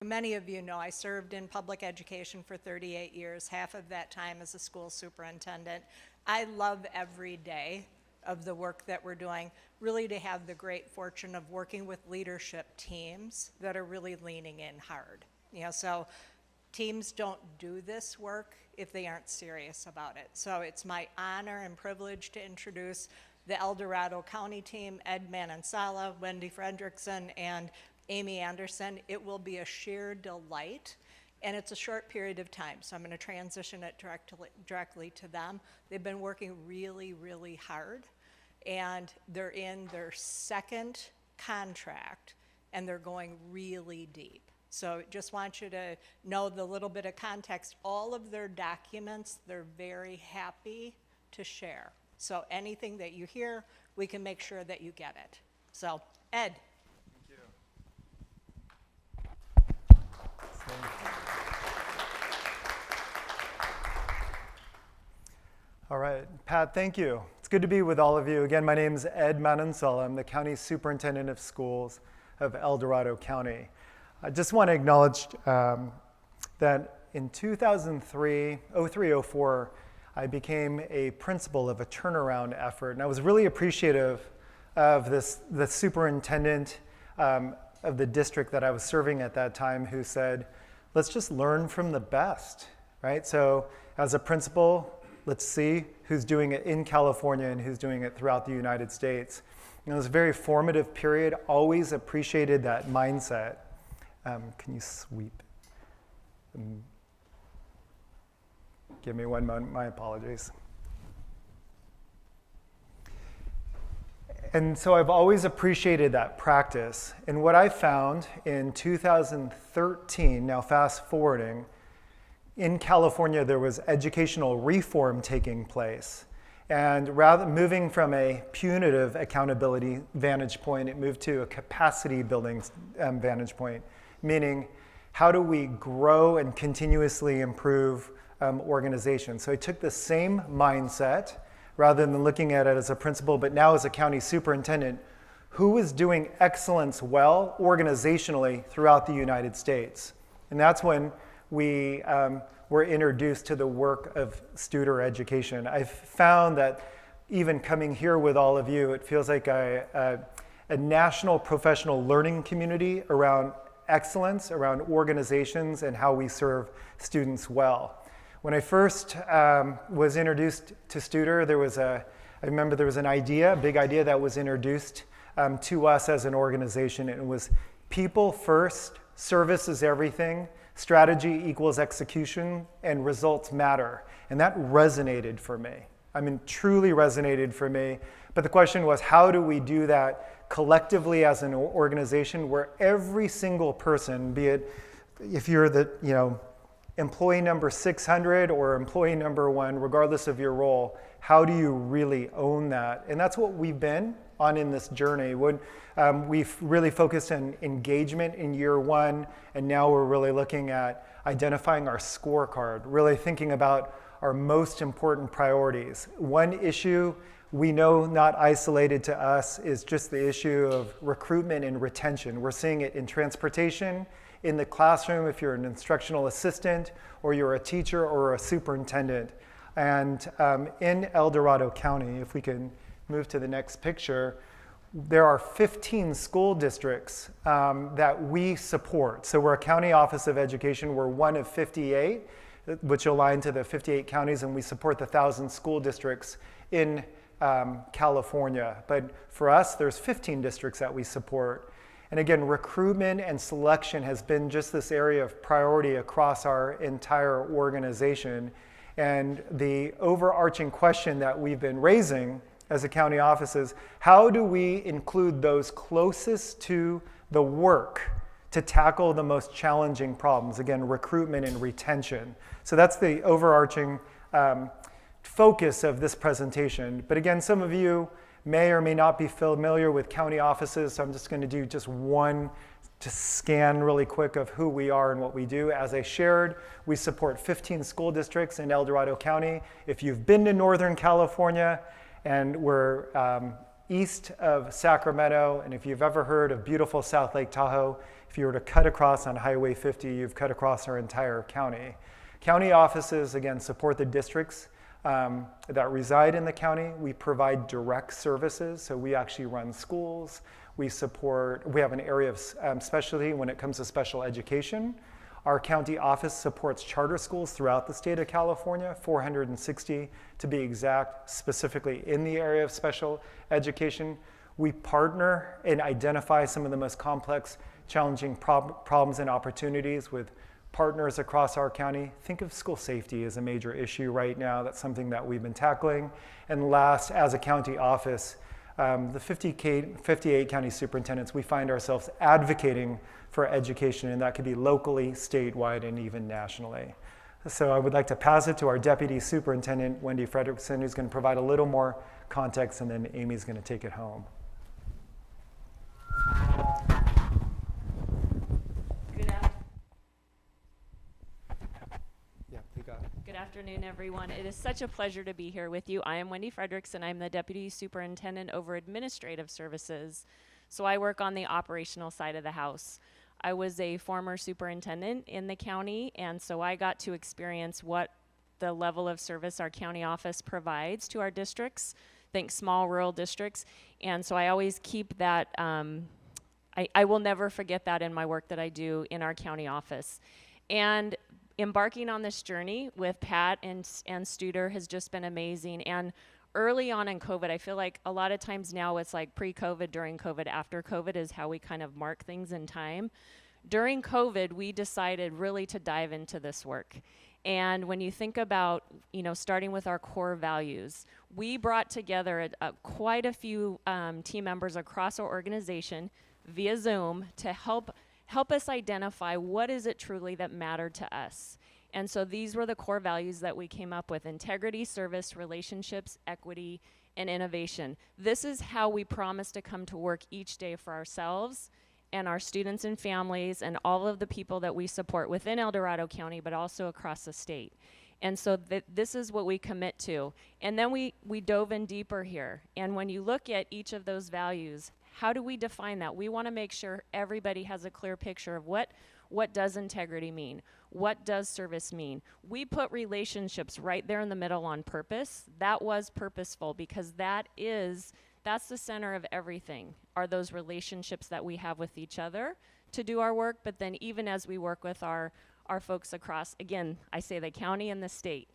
Many of you know I served in public education for 38 years, half of that time as a school superintendent. I love every day of the work that we're doing, really to have the great fortune of working with leadership teams that are really leaning in hard. So teams don't do this work if they aren't serious about it. So it's my honor and privilege to introduce the El Dorado County team, Ed Manansala, Wendy Frederickson, and Amy Andersen. It will be a sheer delight, and it's a short period of time, so I'm going to transition it directly to them. They've been working really, really hard, and they're in their second contract, and they're going really deep. So just want you to know the little bit of context. All of their documents, they're very happy to share. So anything that you hear, we can make sure that you get it. So, Ed. All right, Pat, thank you. It's good to be with all of you. Again, my name is Ed Manansala. I'm the County Superintendent of Schools of El Dorado County. I just want to acknowledge that in 2003-04, I became a principal of a turnaround effort, and I was really appreciative of the superintendent of the district that I was serving at that time, who said, let's just learn from the best, right? So as a principal, let's see who's doing it in California and who's doing it throughout the United States. It was a very formative period, always appreciated that mindset. Can you sweep? Give me one moment, my apologies. And so I've always appreciated that practice. And what I found in 2013, now fast forwarding, in California there was educational reform taking place. And rather moving from a punitive accountability vantage point, it moved to a capacity building vantage point, meaning how do we grow and continuously improve organizations. So I took the same mindset, rather than looking at it as a principal, but now as a county superintendent, who is doing excellence well organizationally throughout the United States. And that's when we were introduced to the work of Studer education. I've found that even coming here with all of you, it feels like a national professional learning community around excellence, around organizations and how we serve students well. When I first was introduced to Studer, I remember there was an idea, a big idea that was introduced to us as an organization. And it was people first, service is everything, strategy equals execution, and results matter. And that resonated for me. I mean, truly resonated for me. But the question was, how do we do that collectively as an organization where every single person, be it if you're the, employee number 600 or employee number 1, regardless of your role, how do you really own that? And that's what we've been on in this journey. We've really focused on engagement in year 1, and now we're really looking at identifying our scorecard, really thinking about our most important priorities. One issue we know not isolated to us is just the issue of recruitment and retention. We're seeing it in transportation, in the classroom if you're an instructional assistant, or you're a teacher or a superintendent. And in El Dorado County, if we can move to the next picture, there are 15 school districts that we support. So we're a county office of education. We're one of 58, which align to the 58 counties, and we support the 1,000 school districts in California. But for us, there's 15 districts that we support. And again, recruitment and selection has been just this area of priority across our entire organization. And the overarching question that we've been raising as a county office is, how do we include those closest to the work to tackle the most challenging problems? Again, recruitment and retention. So that's the overarching focus of this presentation. But again, some of you may or may not be familiar with county offices, so I'm just going to do just one to scan really quick of who we are and what we do. As I shared, we support 15 school districts in El Dorado County. If you've been to Northern California, and we're east of Sacramento, and if you've ever heard of beautiful South Lake Tahoe, if you were to cut across on Highway 50, you've cut across our entire county. County offices, again, support the districts that reside in the county. We provide direct services, so we actually run schools. We have an area of specialty when it comes to special education. Our county office supports charter schools throughout the state of California, 460 to be exact, specifically in the area of special education. We partner and identify some of the most complex, challenging problems and opportunities with partners across our county. Think of school safety as a major issue right now. That's something that we've been tackling. And last, as a county office, the 58 county superintendents, we find ourselves advocating for education, and that could be locally, statewide, and even nationally. So I would like to pass it to our Deputy Superintendent, Wendy Frederickson, who's going to provide a little more context, and then Amy's going to take it home. Good afternoon, everyone. It is such a pleasure to be here with you. I am Wendy Frederickson. I'm the Deputy Superintendent over Administrative Services. So I work on the operational side of the house. I was a former superintendent in the county, and so I got to experience what the level of service our county office provides to our districts, think small rural districts. And so I always keep that, I will never forget that in my work that I do in our county office. And embarking on this journey with Pat and Studer has just been amazing. And early on in COVID, I feel like a lot of times now it's like pre-COVID, during COVID, after COVID is how we kind of mark things in time. During COVID, we decided really to dive into this work. And when you think about, starting with our core values, we brought together quite a few team members across our organization via Zoom to help us identify what is it truly that mattered to us. And so these were the core values that we came up with: integrity, service, relationships, equity, and innovation. This is how we promise to come to work each day for ourselves and our students and families and all of the people that we support within El Dorado County, but also across the state. And so this is what we commit to. And then we dove in deeper here. And when you look at each of those values, how do we define that? We want to make sure everybody has a clear picture of what does integrity mean? What does service mean? We put relationships right there in the middle on purpose. That was purposeful because that's the center of everything, are those relationships that we have with each other to do our work, but then even as we work with our folks across, again, I say the county and the state.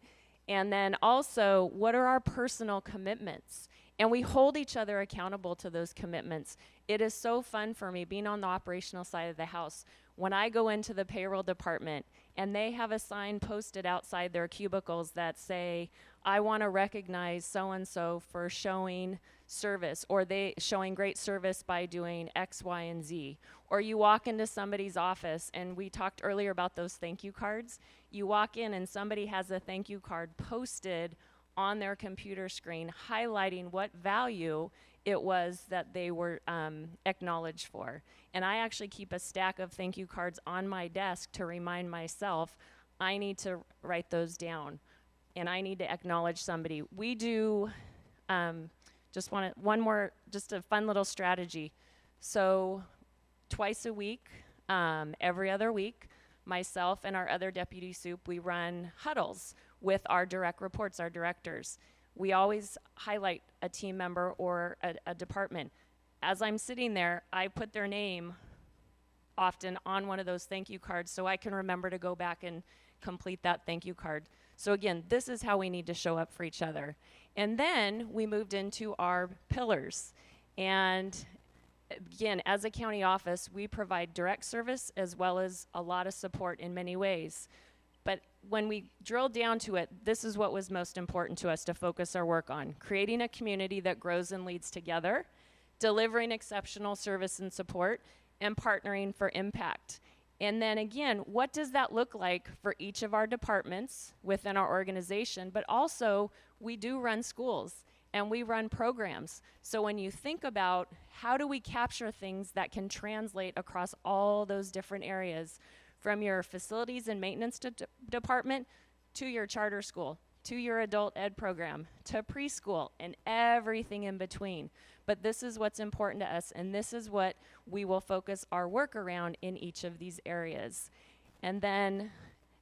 And then also, what are our personal commitments? And we hold each other accountable to those commitments. It is so fun for me being on the operational side of the house. When I go into the payroll department and they have a sign posted outside their cubicles that say, I want to recognize so-and-so for showing service, or they showing great service by doing X, Y, and Z. Or you walk into somebody's office, and we talked earlier about those thank you cards. You walk in and somebody has a thank you card posted on their computer screen highlighting what value it was that they were acknowledged for. And I actually keep a stack of thank you cards on my desk to remind myself I need to write those down and I need to acknowledge somebody. We do just a fun little strategy. So twice a week, every other week, myself and our other deputy soup, we run huddles with our direct reports, our directors. We always highlight a team member or a department. As I'm sitting there, I put their name often on one of those thank you cards so I can remember to go back and complete that thank you card. So again, this is how we need to show up for each other. And then we moved into our pillars. And again, as a county office, we provide direct service as well as a lot of support in many ways. But when we drill down to it, this is what was most important to us to focus our work on: creating a community that grows and leads together, delivering exceptional service and support, and partnering for impact. And then again, what does that look like for each of our departments within our organization? But also, we do run schools and we run programs. So when you think about how do we capture things that can translate across all those different areas, from your facilities and maintenance department to your charter school, to your adult ed program, to preschool, and everything in between. But this is what's important to us, and this is what we will focus our work around in each of these areas. And then,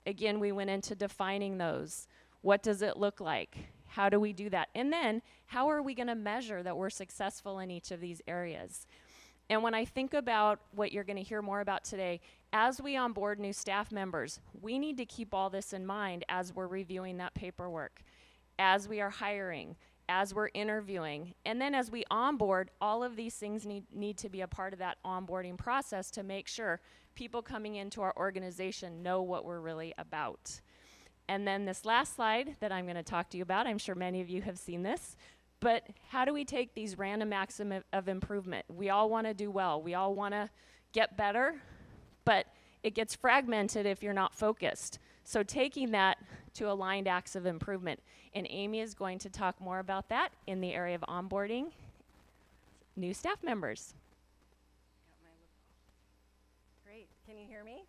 again, we went into defining those. What does it look like? How do we do that? And then, how are we going to measure that we're successful in each of these areas? And when I think about what you're going to hear more about today, as we onboard new staff members, we need to keep all this in mind as we're reviewing that paperwork, as we are hiring, as we're interviewing, and then as we onboard, all of these things need to be a part of that onboarding process to make sure people coming into our organization know what we're really about. And then this last slide that I'm going to talk to you about, I'm sure many of you have seen this, but how do we take these random acts of improvement? We all want to do well. We all want to get better, but it gets fragmented if you're not focused. So taking that to aligned acts of improvement. And Amy is going to talk more about that in the area of onboarding new staff members. Great. Can you hear me?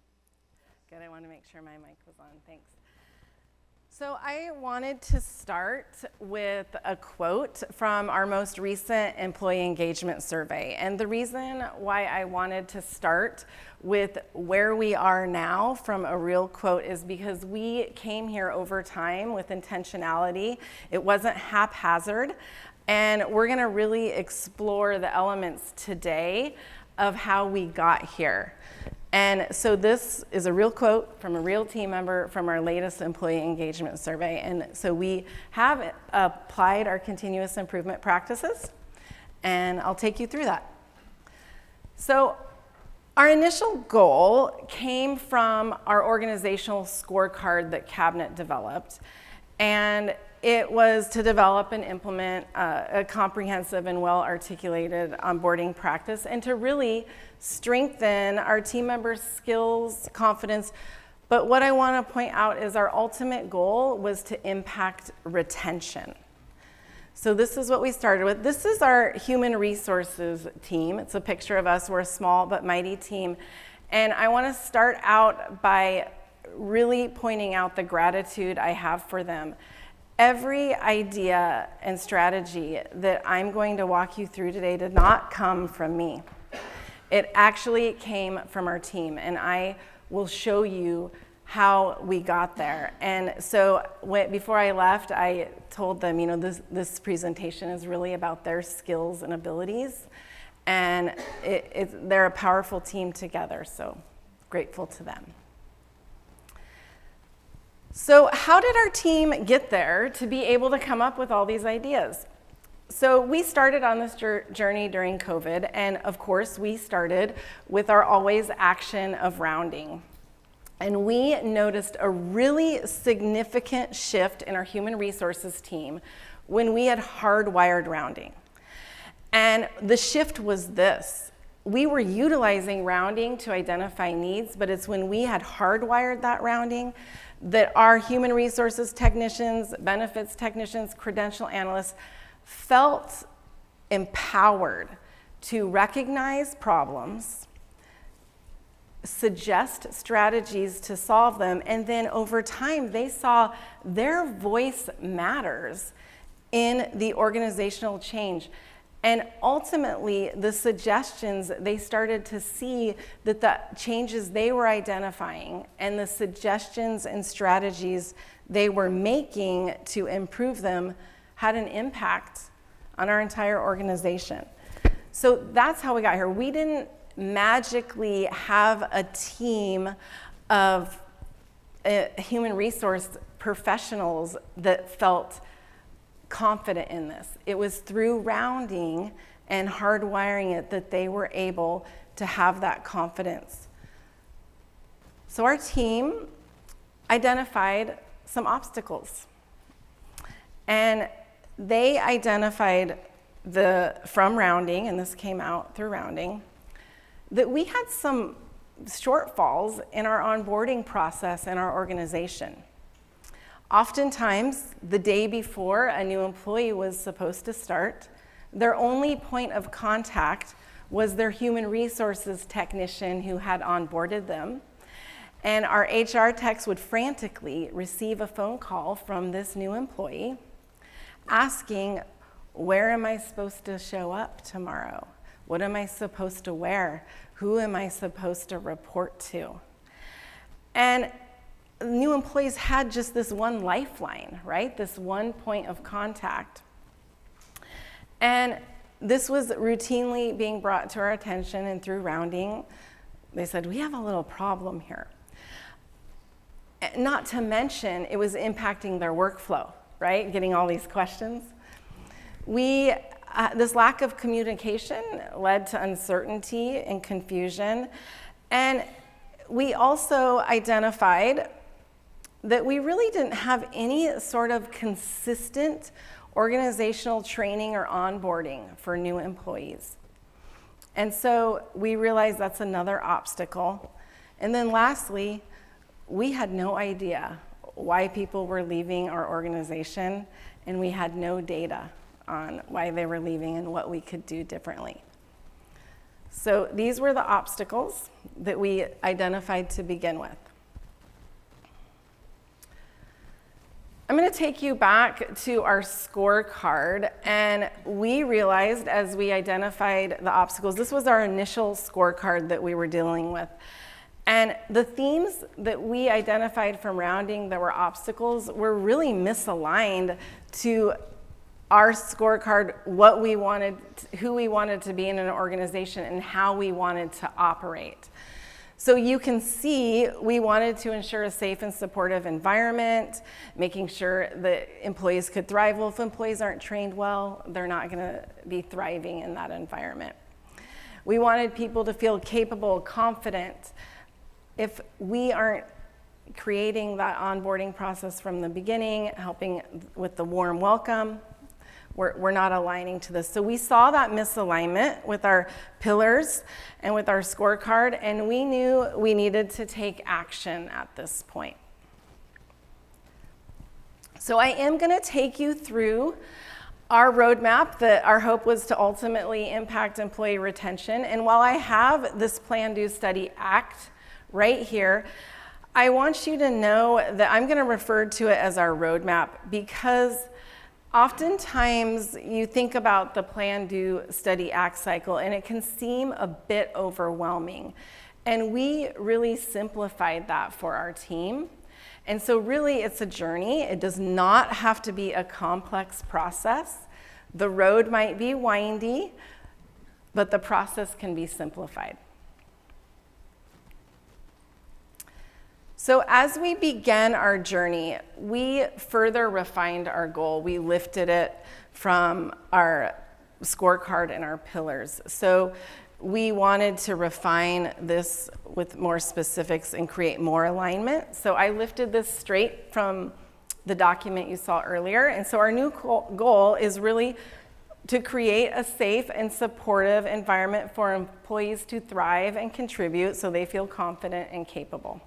Good. I want to make sure my mic was on. Thanks. So I wanted to start with a quote from our most recent employee engagement survey. And the reason why I wanted to start with where we are now from a real quote is because we came here over time with intentionality. It wasn't haphazard. And we're going to really explore the elements today of how we got here. And so this is a real quote from a real team member from our latest employee engagement survey. And so we have applied our continuous improvement practices, and I'll take you through that. So our initial goal came from our organizational scorecard that Cabinet developed. And it was to develop and implement a comprehensive and well-articulated onboarding practice and to really strengthen our team members' skills, confidence. But what I want to point out is our ultimate goal was to impact retention. So this is what we started with. This is our human resources team. It's a picture of us. We're a small but mighty team. And I want to start out by really pointing out the gratitude I have for them. Every idea and strategy that I'm going to walk you through today did not come from me. It actually came from our team, and I will show you how we got there. And so before I left, I told them, you know, this presentation is really about their skills and abilities, and they're a powerful team together, so grateful to them. So how did our team get there to be able to come up with all these ideas? So we started on this journey during COVID, and of course we started with our always action of rounding. And we noticed a really significant shift in our human resources team when we had hardwired rounding. And the shift was this. We were utilizing rounding to identify needs, but it's when we had hardwired that rounding that our human resources technicians, benefits technicians, credential analysts felt empowered to recognize problems, suggest strategies to solve them, and then over time they saw their voice matters in the organizational change. And ultimately, the suggestions, they started to see that the changes they were identifying and the suggestions and strategies they were making to improve them had an impact on our entire organization. So that's how we got here. We didn't magically have a team of human resource professionals that felt confident in this. It was through rounding and hardwiring it that they were able to have that confidence. So our team identified some obstacles. And they identified from rounding, and this came out through rounding, that we had some shortfalls in our onboarding process in our organization. Oftentimes, the day before a new employee was supposed to start, their only point of contact was their human resources technician who had onboarded them. And our HR techs would frantically receive a phone call from this new employee asking, where am I supposed to show up tomorrow? What am I supposed to wear? Who am I supposed to report to? And new employees had just this one lifeline, right? This one point of contact. And this was routinely being brought to our attention, and through rounding, they said, we have a little problem here. Not to mention, it was impacting their workflow, right? Getting all these questions. This lack of communication led to uncertainty and confusion. And we also identified that we really didn't have any sort of consistent organizational training or onboarding for new employees. And so we realized that's another obstacle. And then lastly, we had no idea why people were leaving our organization, and we had no data on why they were leaving and what we could do differently. So these were the obstacles that we identified to begin with. I'm going to take you back to our scorecard, and we realized as we identified the obstacles, this was our initial scorecard that we were dealing with. And the themes that we identified from rounding that were obstacles were really misaligned to our scorecard, what we wanted, who we wanted to be in an organization, and how we wanted to operate. So you can see we wanted to ensure a safe and supportive environment, making sure that employees could thrive. Well, if employees aren't trained well, they're not going to be thriving in that environment. We wanted people to feel capable, confident. If we aren't creating that onboarding process from the beginning, helping with the warm welcome, we're not aligning to this. So we saw that misalignment with our pillars and with our scorecard, and we knew we needed to take action at this point. So I am going to take you through our roadmap that our hope was to ultimately impact employee retention. And while I have this Plan, Do, Study, Act right here, I want you to know that I'm going to refer to it as our roadmap, because oftentimes you think about the Plan, Do, Study, Act cycle, and it can seem a bit overwhelming. And we really simplified that for our team. And so really it's a journey. It does not have to be a complex process. The road might be windy, but the process can be simplified. So as we began our journey, we further refined our goal. We lifted it from our scorecard and our pillars. So we wanted to refine this with more specifics and create more alignment. So I lifted this straight from the document you saw earlier. And so our new goal is really to create a safe and supportive environment for employees to thrive and contribute so they feel confident and capable.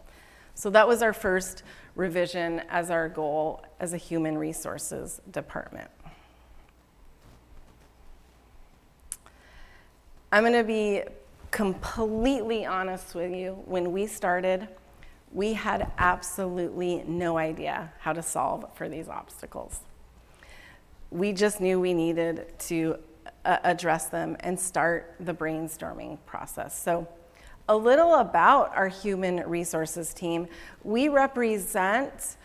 So that was our first revision as our goal as a human resources department. I'm going to be completely honest with you. When we started, we had absolutely no idea how to solve for these obstacles. We just knew we needed to address them and start the brainstorming process. So a little about our human resources team. We represent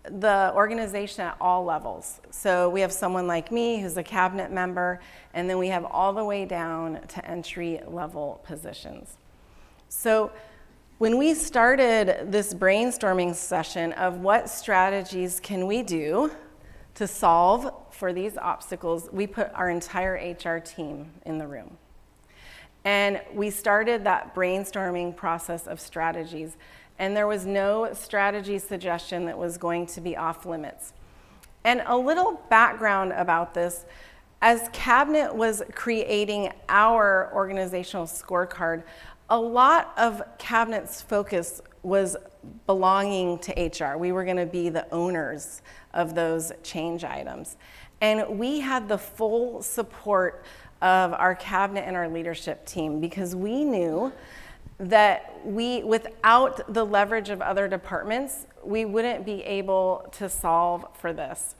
the organization at all levels. So we have someone like me who's a cabinet member, and then we have all the way down to entry-level positions. So when we started this brainstorming session of what strategies can we do to solve for these obstacles, we put our entire HR team in the room. And we started that brainstorming process of strategies, and there was no strategy suggestion that was going to be off limits. And a little background about this, as Cabinet was creating our organizational scorecard, a lot of Cabinet's focus was belonging to HR. We were going to be the owners of those change items. And we had the full support of our cabinet and our leadership team, because we knew that without the leverage of other departments, we wouldn't be able to solve for this.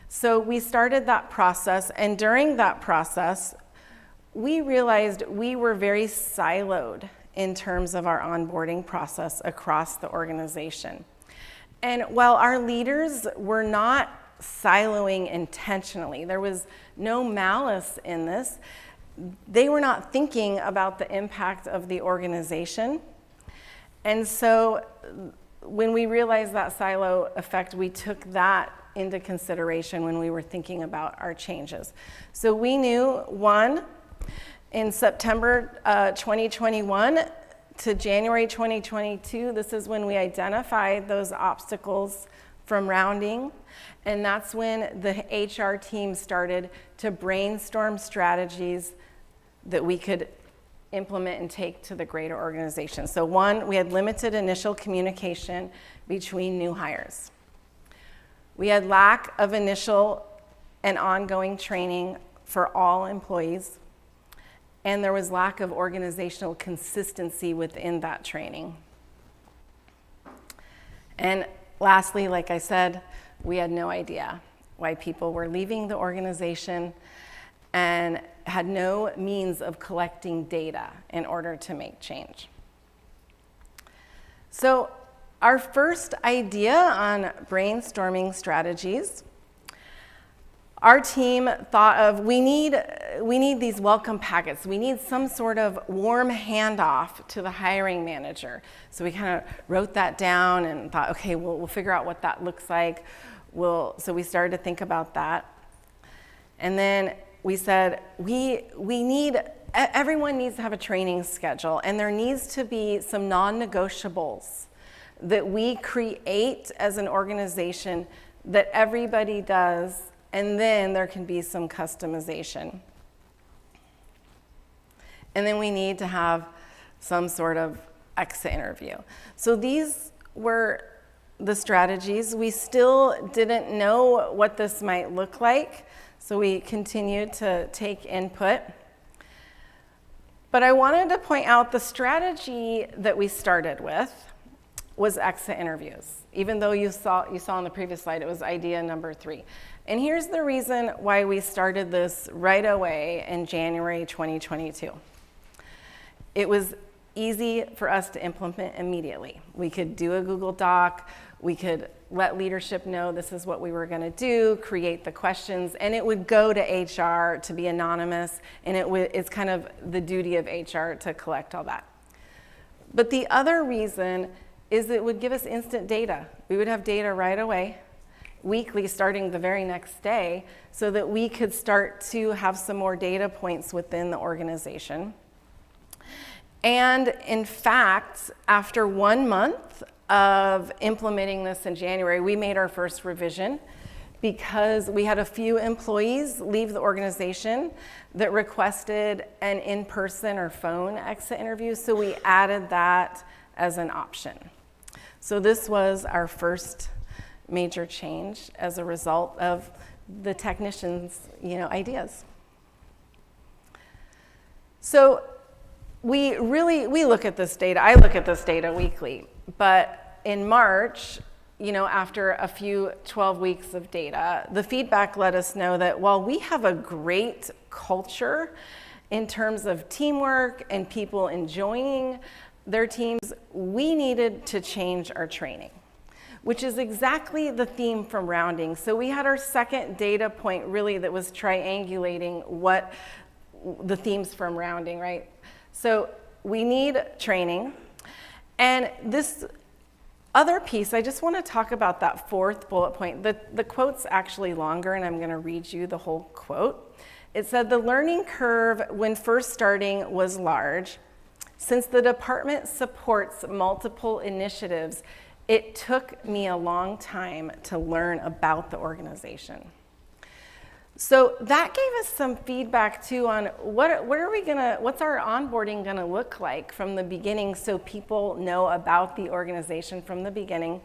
So we started that process, and during that process, we realized we were very siloed in terms of our onboarding process across the organization. And while our leaders were not siloing intentionally, there was no malice in this, they were not thinking about the impact of the organization. And so when we realized that silo effect, we took that into consideration when we were thinking about our changes. So we knew, one, in September 2021 to January 2022, this is when we identified those obstacles from rounding. And that's when the HR team started to brainstorm strategies that we could implement and take to the greater organization. So one, we had limited initial communication between new hires. We had lack of initial and ongoing training for all employees. And there was lack of organizational consistency within that training. And lastly, like I said, we had no idea why people were leaving the organization and had no means of collecting data in order to make change. So our first idea on brainstorming strategies, our team thought of, we need these welcome packets. We need some sort of warm handoff to the hiring manager. So we kind of wrote that down and thought, okay, we'll figure out what that looks like. So we started to think about that. And then we said, everyone needs to have a training schedule, and there needs to be some non-negotiables that we create as an organization that everybody does, and then there can be some customization. And then we need to have some sort of exit interview. So these were the strategies. We still didn't know what this might look like, so we continued to take input. But I wanted to point out the strategy that we started with was exit interviews. Even though you saw on the previous slide, it was idea number 3. And here's the reason why we started this right away in January 2022. It was easy for us to implement immediately. We could do a Google Doc, we could let leadership know this is what we were gonna do, create the questions, and it would go to HR to be anonymous, and it's kind of the duty of HR to collect all that. But the other reason is it would give us instant data. We would have data right away, weekly, starting the very next day, so that we could start to have some more data points within the organization. And in fact, after 1 month of implementing this in January, we made our first revision because we had a few employees leave the organization that requested an in-person or phone exit interview, so we added that as an option. So this was our first major change as a result of the technicians' ideas. So we look at this data. I look at this data weekly, but in March, after a few 12 weeks of data, the feedback let us know that while we have a great culture in terms of teamwork and people enjoying their teams, we needed to change our training, which is exactly the theme from rounding. So we had our second data point really that was triangulating what the themes from rounding, right? So we need training. And this other piece, I just want to talk about that fourth bullet point. The quote's actually longer, and I'm going to read you the whole quote. It said, "The learning curve when first starting was large. Since the department supports multiple initiatives, it took me a long time to learn about the organization." So that gave us some feedback too on what's our onboarding gonna look like from the beginning, so people know about the organization from the beginning,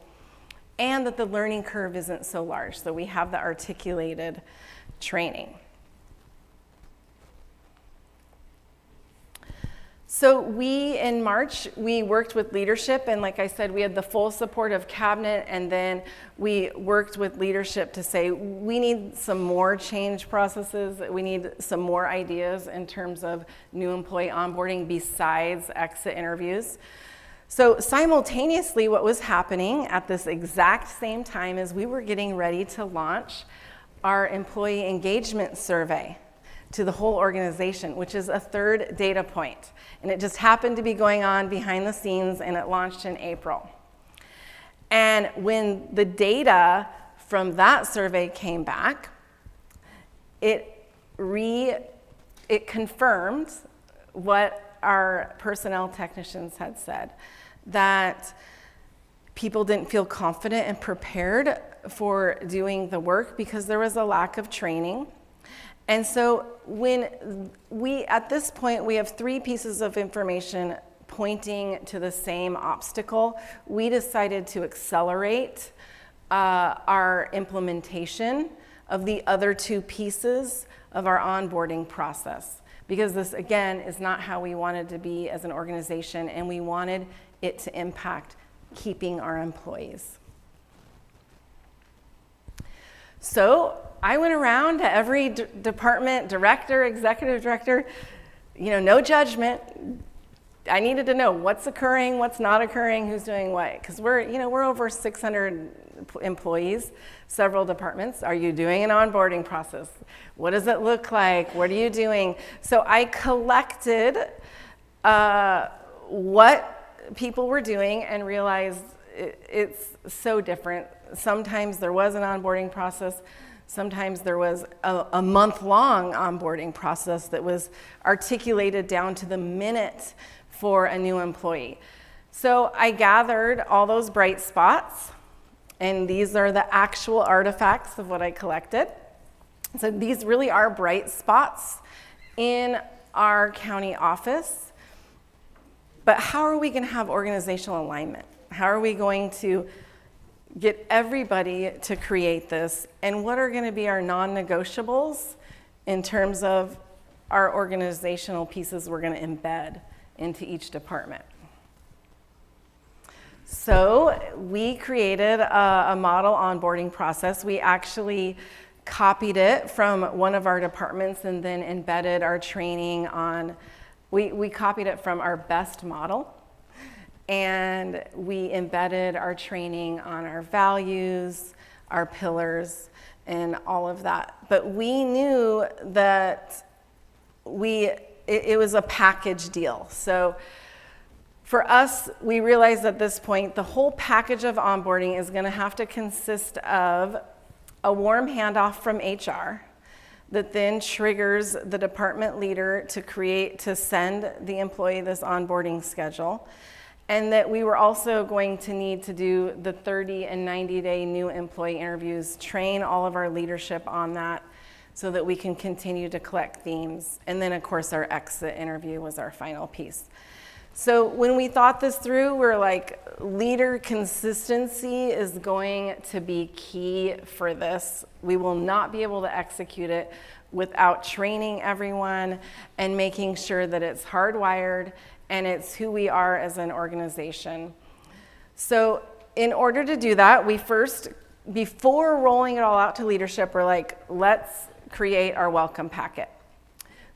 and that the learning curve isn't so large, so we have the articulated training. So in March, we worked with leadership, and like I said, we had the full support of cabinet, and then we worked with leadership to say, we need some more change processes, we need some more ideas in terms of new employee onboarding besides exit interviews. So simultaneously, what was happening at this exact same time is we were getting ready to launch our employee engagement survey to the whole organization, which is a third data point. And it just happened to be going on behind the scenes, and it launched in April. And when the data from that survey came back, it confirmed what our personnel technicians had said, that people didn't feel confident and prepared for doing the work because there was a lack of training. And so at this point, we have 3 pieces of information pointing to the same obstacle. We decided to accelerate our implementation of the other 2 pieces of our onboarding process, because this, again, is not how we wanted to be as an organization, and we wanted it to impact keeping our employees. So I went around to every department director, executive director, no judgment. I needed to know what's occurring, what's not occurring, who's doing what, because we're over 600 employees, several departments. Are you doing an onboarding process? What does it look like? What are you doing? So I collected what people were doing and realized it's so different. Sometimes there was an onboarding process. Sometimes there was a month-long onboarding process that was articulated down to the minute for a new employee. So I gathered all those bright spots, and these are the actual artifacts of what I collected. So these really are bright spots in our county office. But how are we going to have organizational alignment? How are we going to get everybody to create this? And what are going to be our non-negotiables in terms of our organizational pieces we're going to embed into each department? So we created a model onboarding process. We actually copied it from one of our departments and then embedded our training on, we copied it from our best model, and we embedded our training on our values, our pillars, and all of that. But we knew that it was a package deal. So for us, we realized at this point, the whole package of onboarding is going to have to consist of a warm handoff from HR that then triggers the department leader to send the employee this onboarding schedule. And that we were also going to need to do the 30 and 90-day new employee interviews, train all of our leadership on that so that we can continue to collect themes. And then, of course, our exit interview was our final piece. So when we thought this through, we're like, leader consistency is going to be key for this. We will not be able to execute it without training everyone and making sure that it's hardwired and it's who we are as an organization. So in order to do that, we first, before rolling it all out to leadership, we're like, let's create our welcome packet.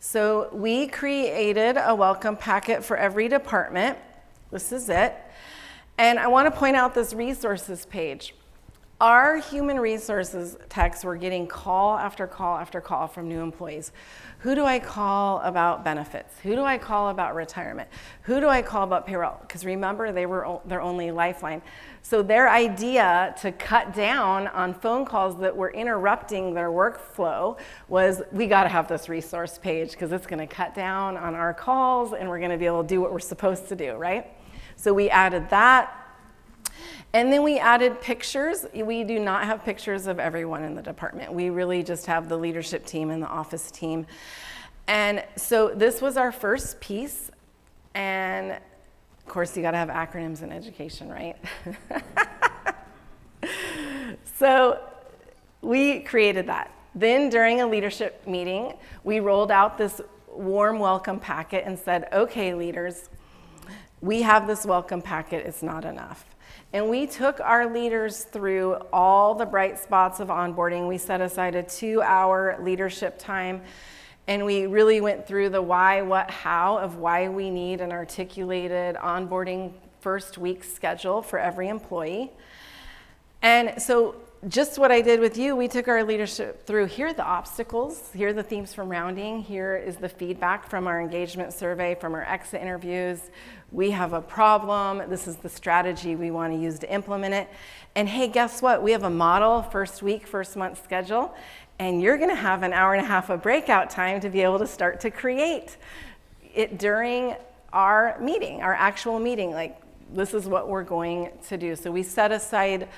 So we created a welcome packet for every department. This is it. And I want to point out this resources page. Our human resources techs were getting call after call after call from new employees. Who do I call about benefits? Who do I call about retirement? Who do I call about payroll? Because remember, they were their only lifeline. So their idea to cut down on phone calls that were interrupting their workflow was, we got to have this resource page because it's going to cut down on our calls and we're going to be able to do what we're supposed to do, right? So we added that. And then we added pictures. We do not have pictures of everyone in the department. We really just have the leadership team and the office team. And so this was our first piece. And of course, you got to have acronyms in education, right? So we created that. Then during a leadership meeting, we rolled out this warm welcome packet and said, okay, leaders, we have this welcome packet, it's not enough. And we took our leaders through all the bright spots of onboarding. We set aside a 2-hour leadership time, and we really went through the why, what, how of why we need an articulated onboarding first week schedule for every employee. And so just what I did with you, we took our leadership through, here are the obstacles, here are the themes from rounding, here is the feedback from our engagement survey, from our exit interviews. We have a problem, this is the strategy we want to use to implement it. And hey, guess what? We have a model first week, first month schedule, and you're gonna have an hour and a half of breakout time to be able to start to create it during our meeting, our actual meeting. Like, this is what we're going to do. So we set aside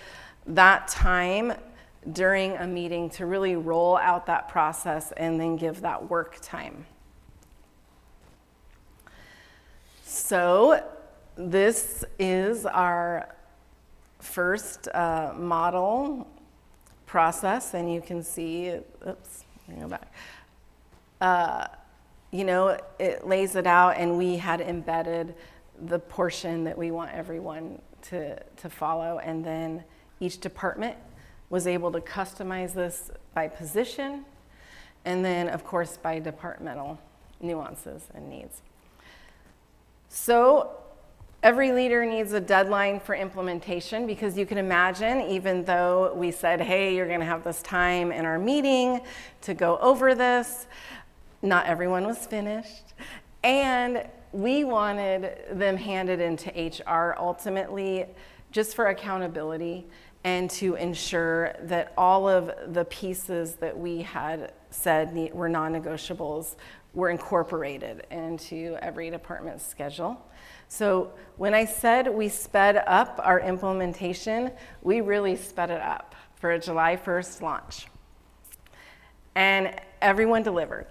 that time during a meeting to really roll out that process and then give that work time. So this is our first model process, and you can see, oops, let me go back. You know, it lays it out, and we had embedded the portion that we want everyone to follow, and then each department was able to customize this by position, and then, of course, by departmental nuances and needs. So every leader needs a deadline for implementation, because you can imagine, even though we said, hey, you're gonna have this time in our meeting to go over this, not everyone was finished. And we wanted them handed into HR ultimately just for accountability and to ensure that all of the pieces that we had said were non-negotiables were incorporated into every department's schedule. So when I said we sped up our implementation, we really sped it up for a July 1st launch. And everyone delivered.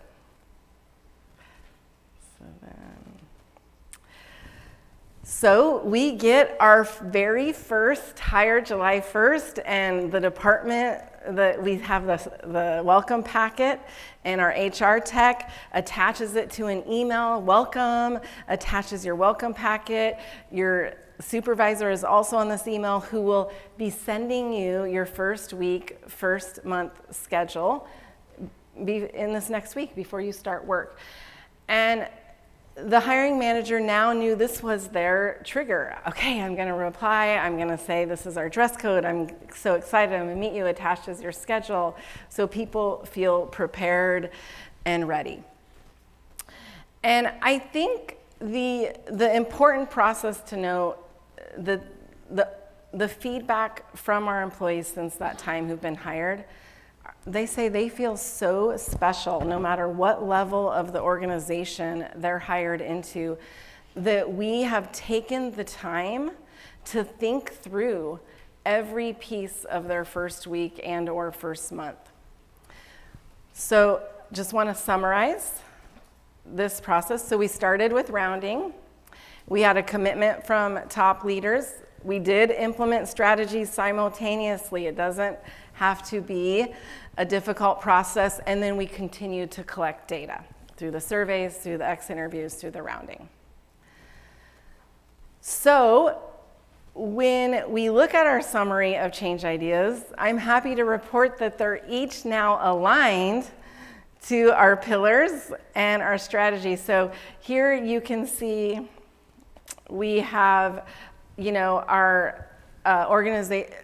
So we get our very first hire July 1st, and the department that we have the welcome packet, and our HR tech attaches it to an email, welcome, attaches your welcome packet. Your supervisor is also on this email, who will be sending you your first week, first month schedule in this next week before you start work. And the hiring manager now knew this was their trigger. Okay, I'm gonna reply, I'm gonna say this is our dress code, I'm so excited, I'm gonna meet you, attached as your schedule, so people feel prepared and ready. And I think the important process to note, the feedback from our employees since that time who've been hired, they say they feel so special no matter what level of the organization they're hired into, that we have taken the time to think through every piece of their first week and or first month. So just want to summarize this process. So we started with rounding. We had a commitment from top leaders. We did implement strategies simultaneously. It doesn't have to be a difficult process, and then we continue to collect data through the surveys, through the exit interviews, through the rounding. So when we look at our summary of change ideas, I'm happy to report that they're each now aligned to our pillars and our strategy. So here you can see we have, you know, our organization.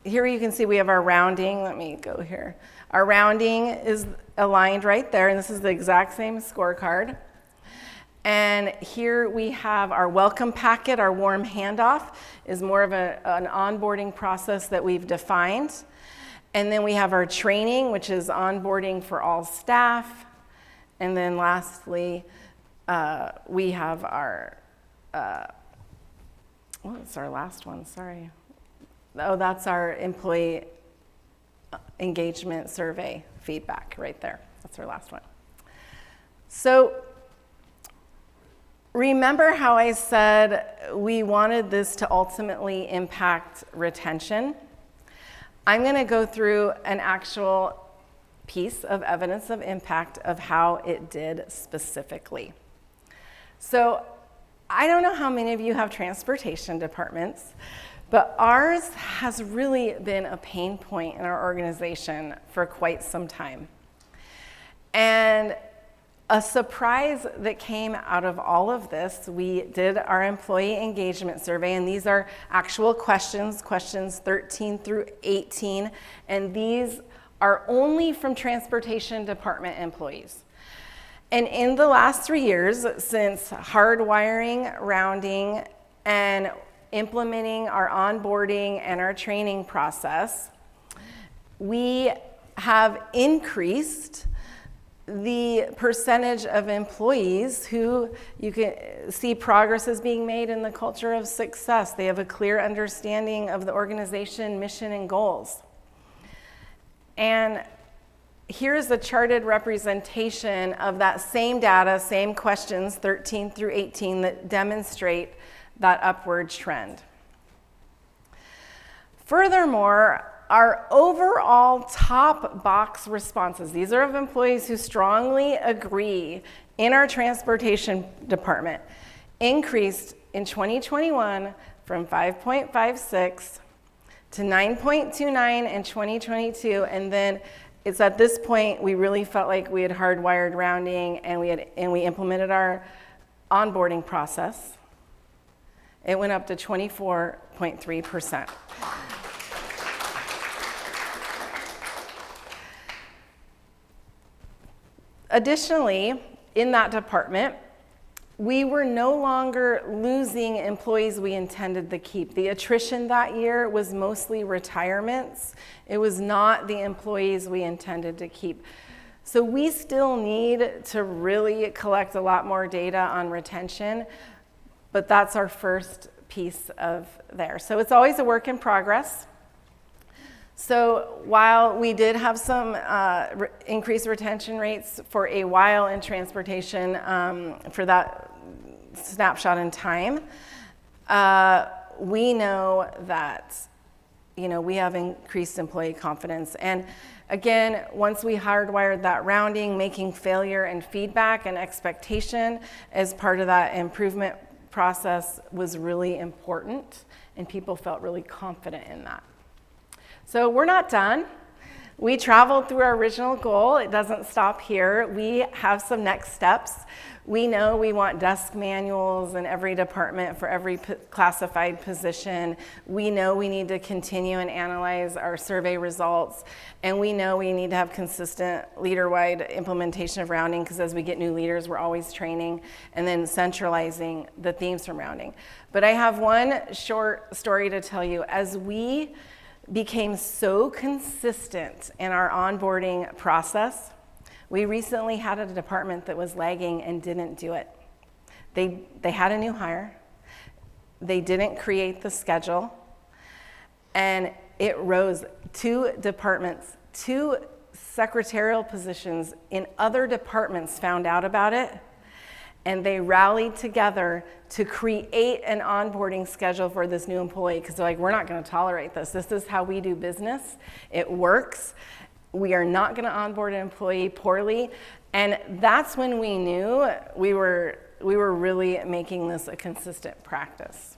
Here you can see we have our rounding. Let me go here. Our rounding is aligned right there, and this is the exact same scorecard. And here we have our welcome packet. Our warm handoff is more of an onboarding process that we've defined. And then we have our training, which is onboarding for all staff. And then lastly, we have our, it's our last one, sorry. Oh, that's our employee engagement survey feedback right there. That's our last one. So remember how I said we wanted this to ultimately impact retention? I'm going to go through an actual piece of evidence of impact of how it did specifically. So I don't know how many of you have transportation departments, but ours has really been a pain point in our organization for quite some time. And a surprise that came out of all of this, we did our employee engagement survey, and these are actual questions 13 through 18, and these are only from transportation department employees. And in the last 3 years, since hardwiring, rounding, and implementing our onboarding and our training process, we have increased the percentage of employees who you can see progress is being made in the culture of success. They have a clear understanding of the organization, mission, and goals. And here's a charted representation of that same data, same questions, 13 through 18, that demonstrate that upward trend. Furthermore, our overall top box responses, these are of employees who strongly agree in our transportation department, increased in 2021 from 5.56 to 9.29 in 2022, and then it's at this point we really felt like we had hardwired rounding and we implemented our onboarding process. It went up to 24.3%. Additionally, in that department, we were no longer losing employees we intended to keep. The attrition that year was mostly retirements. It was not the employees we intended to keep. So we still need to really collect a lot more data on retention, but that's our first piece of there. So it's always a work in progress. So while we did have some increased retention rates for a while in transportation for that snapshot in time, we know that we have increased employee confidence. And again, once we hardwired that rounding, making failure and feedback and expectation as part of that improvement process was really important, and people felt really confident in that. So we're not done. We traveled through our original goal. It doesn't stop here. We have some next steps. We know we want desk manuals in every department for every classified position. We know we need to continue and analyze our survey results. And we know we need to have consistent leader-wide implementation of rounding, because as we get new leaders, we're always training and then centralizing the themes from rounding. But I have one short story to tell you. As we became so consistent in our onboarding process, we recently had a department that was lagging and didn't do it. They had a new hire. They didn't create the schedule. And it rose 2 departments, 2 secretarial positions in other departments found out about it. And they rallied together to create an onboarding schedule for this new employee, because they're like, we're not going to tolerate this. This is how we do business. It works. We are not going to onboard an employee poorly. And that's when we knew we were really making this a consistent practice.